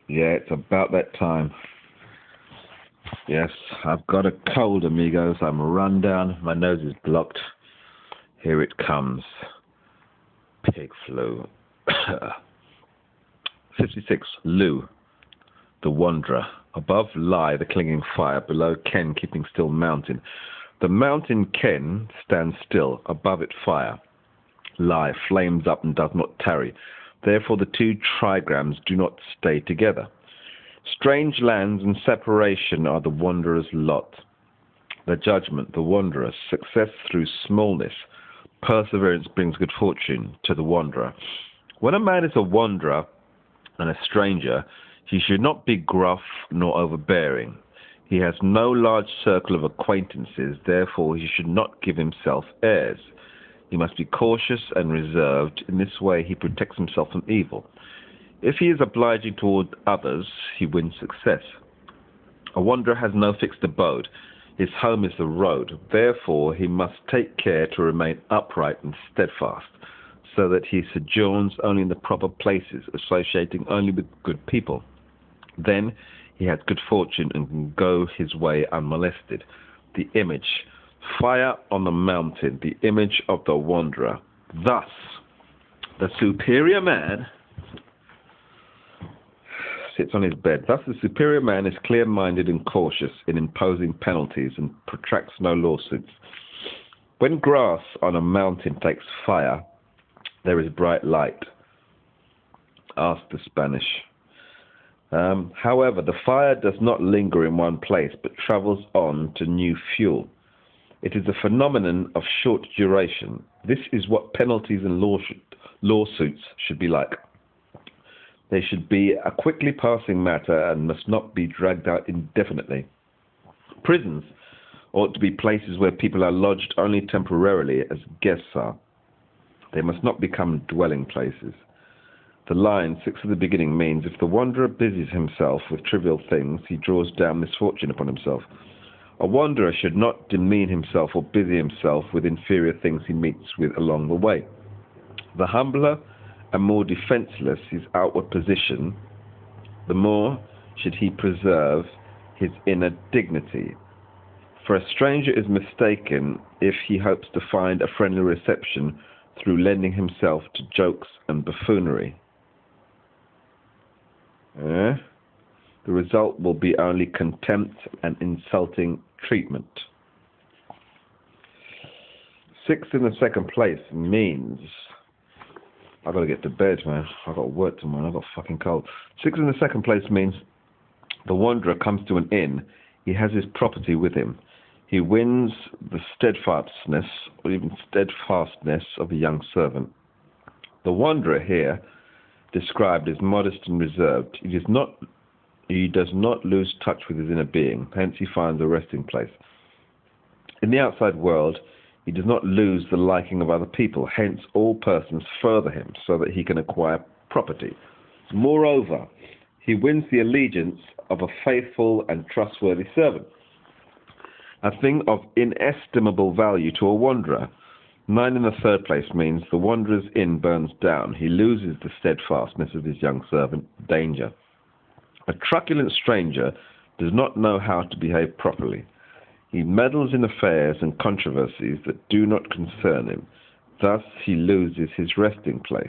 Yeah, it's about that time. Yes, I've got a cold, amigos. I'm run down. My nose is blocked. Here it comes. Pig flu. 56. Lu, the wanderer. Above lie the clinging fire. Below Ken, keeping still mountain. The mountain Ken stands still. Above it fire. Lie flames up and does not tarry. Therefore the two trigrams do not stay together. Strange lands and separation are the wanderer's lot. The judgment, the wanderer, success through smallness. Perseverance brings good fortune to the wanderer. When a man is a wanderer and a stranger, he should not be gruff nor overbearing. He has no large circle of acquaintances, therefore he should not give himself airs. He must be cautious and reserved. In this way he protects himself from evil. If he is obliging toward others, he wins success. A wanderer has no fixed abode. His home is the road. Therefore, he must take care to remain upright and steadfast, so that he sojourns only in the proper places, associating only with good people. Then he has good fortune and can go his way unmolested. The image, fire on the mountain, the image of the wanderer. Thus, the superior man sits on his bed. Thus, the superior man is clear-minded and cautious in imposing penalties and protracts no lawsuits. When grass on a mountain takes fire, there is bright light. Ask the Spanish. However, the fire does not linger in one place, but travels on to new fuel. It is a phenomenon of short duration. This is what penalties and lawsuits should be like. They should be a quickly passing matter and must not be dragged out indefinitely. Prisons ought to be places where people are lodged only temporarily, as guests are. They must not become dwelling places. The line 6 at the beginning means if the wanderer busies himself with trivial things, he draws down misfortune upon himself. A wanderer should not demean himself or busy himself with inferior things he meets with along the way. The humbler and more defenceless his outward position, the more should he preserve his inner dignity. For a stranger is mistaken if he hopes to find a friendly reception through lending himself to jokes and buffoonery. The result will be only contempt and insulting treatment. 6 in the second place means I gotta get to bed, man. I got work tomorrow. I got fucking cold. 6 in the second place means the wanderer comes to an inn. He has his property with him. He wins the steadfastness or even steadfastness of a young servant. The wanderer here described as modest and reserved. He does not lose touch with his inner being. Hence, he finds a resting place. In the outside world, he does not lose the liking of other people. Hence, all persons further him so that he can acquire property. Moreover, he wins the allegiance of a faithful and trustworthy servant, a thing of inestimable value to a wanderer. 9 in the third place means the wanderer's inn burns down. He loses the steadfastness of his young servant. Danger. A truculent stranger does not know how to behave properly. He meddles in affairs and controversies that do not concern him. Thus he loses his resting place.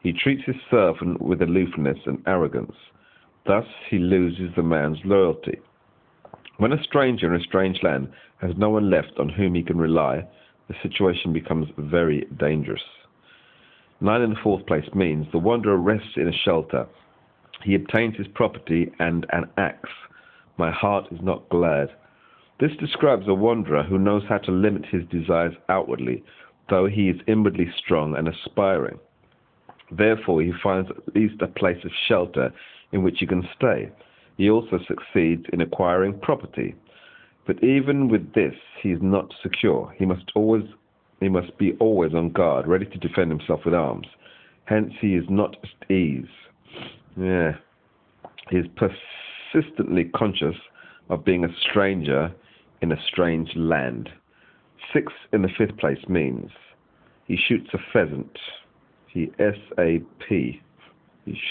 He treats his servant with aloofness and arrogance. Thus he loses the man's loyalty. When a stranger in a strange land has no one left on whom he can rely, the situation becomes very dangerous. 9 in the fourth place means the wanderer rests in a shelter. He obtains his property and an axe. My heart is not glad. This describes a wanderer who knows how to limit his desires outwardly, though he is inwardly strong and aspiring. Therefore, he finds at least a place of shelter in which he can stay. He also succeeds in acquiring property. But even with this, he is not secure. He must be always on guard, ready to defend himself with arms. Hence, he is not at ease. He is persistently conscious of being a stranger in a strange land. 6 in the fifth place means he shoots a pheasant. He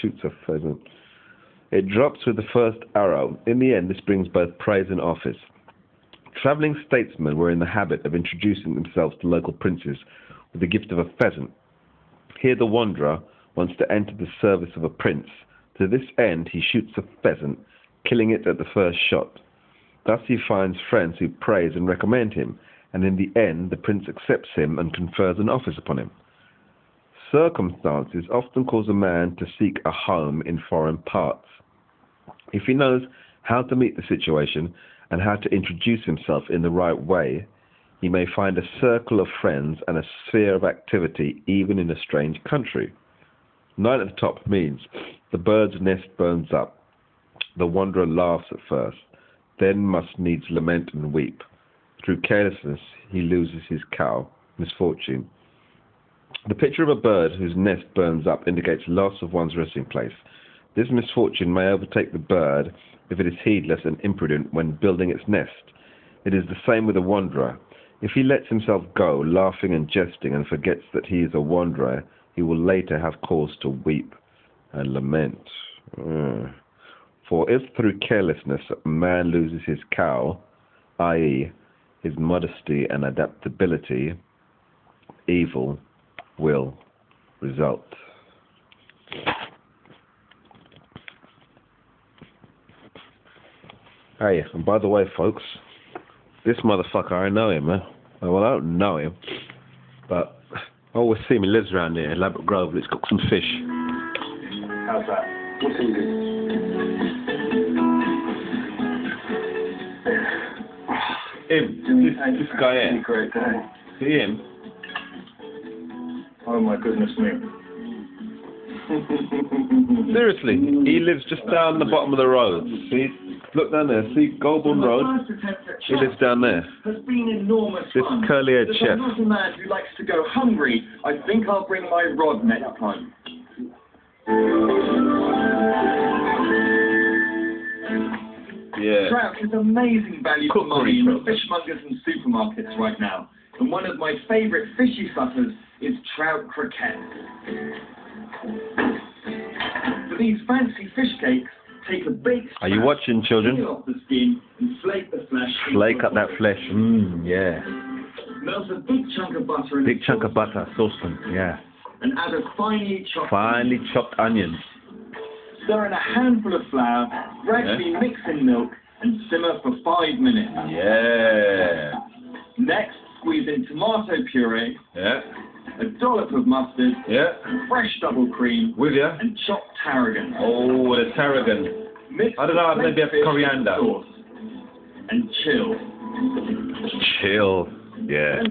shoots a pheasant. It drops with the first arrow. In the end, this brings both praise and office. Travelling statesmen were in the habit of introducing themselves to local princes with the gift of a pheasant. Here the wanderer wants to enter the service of a prince. To this end, he shoots a pheasant, killing it at the first shot. Thus he finds friends who praise and recommend him, and in the end the prince accepts him and confers an office upon him. Circumstances often cause a man to seek a home in foreign parts. If he knows how to meet the situation and how to introduce himself in the right way, he may find a circle of friends and a sphere of activity even in a strange country. 9 at the top means the bird's nest burns up. The wanderer laughs at first, then must needs lament and weep. Through carelessness he loses his cow, misfortune. The picture of a bird whose nest burns up indicates loss of one's resting place. This misfortune may overtake the bird if it is heedless and imprudent when building its nest. It is the same with a wanderer. If he lets himself go, laughing and jesting, and forgets that he is a wanderer, he will later have cause to weep and lament. For if through carelessness a man loses his cow, i.e. his modesty and adaptability, evil will result. Hey, and by the way, folks, this motherfucker, I know him, man. Well, I don't know him, but I always see him. He lives around here in Elaborate Grove. Let's cook some fish. How's that? What's he doing? This guy here. Great day. See him? Oh my goodness me. Seriously, he lives just down the bottom of the road. See? Look down there. See Goulburn Road? He lives down there. Has been enormous This fun. curly-haired As chef. I'm not a man who likes to go hungry, I think I'll bring my rod next time. Yeah. Trout is amazing value for money Cookery in the trout. fishmongers and supermarkets right now. And one of my favourite fishy suppers is trout croquettes. For these fancy fish cakes, take a baked Are you trout, watching, children? peel off the skin and flake the flesh. Flake up that flesh. Yeah. Melt a big chunk of butter in Big a chunk of saucepan butter, saucepan. Yeah. and add a finely chopped Finely chopped onions. Stir in a handful of flour, gradually mix in milk and simmer for 5 minutes. Yeah. Next, squeeze in tomato puree, Yeah. a dollop of mustard, Yeah. fresh double cream, With you? and chopped tarragon. Oh, the tarragon. Mix I don't know, the maybe a fish coriander. sauce and chill. Chill. Yeah.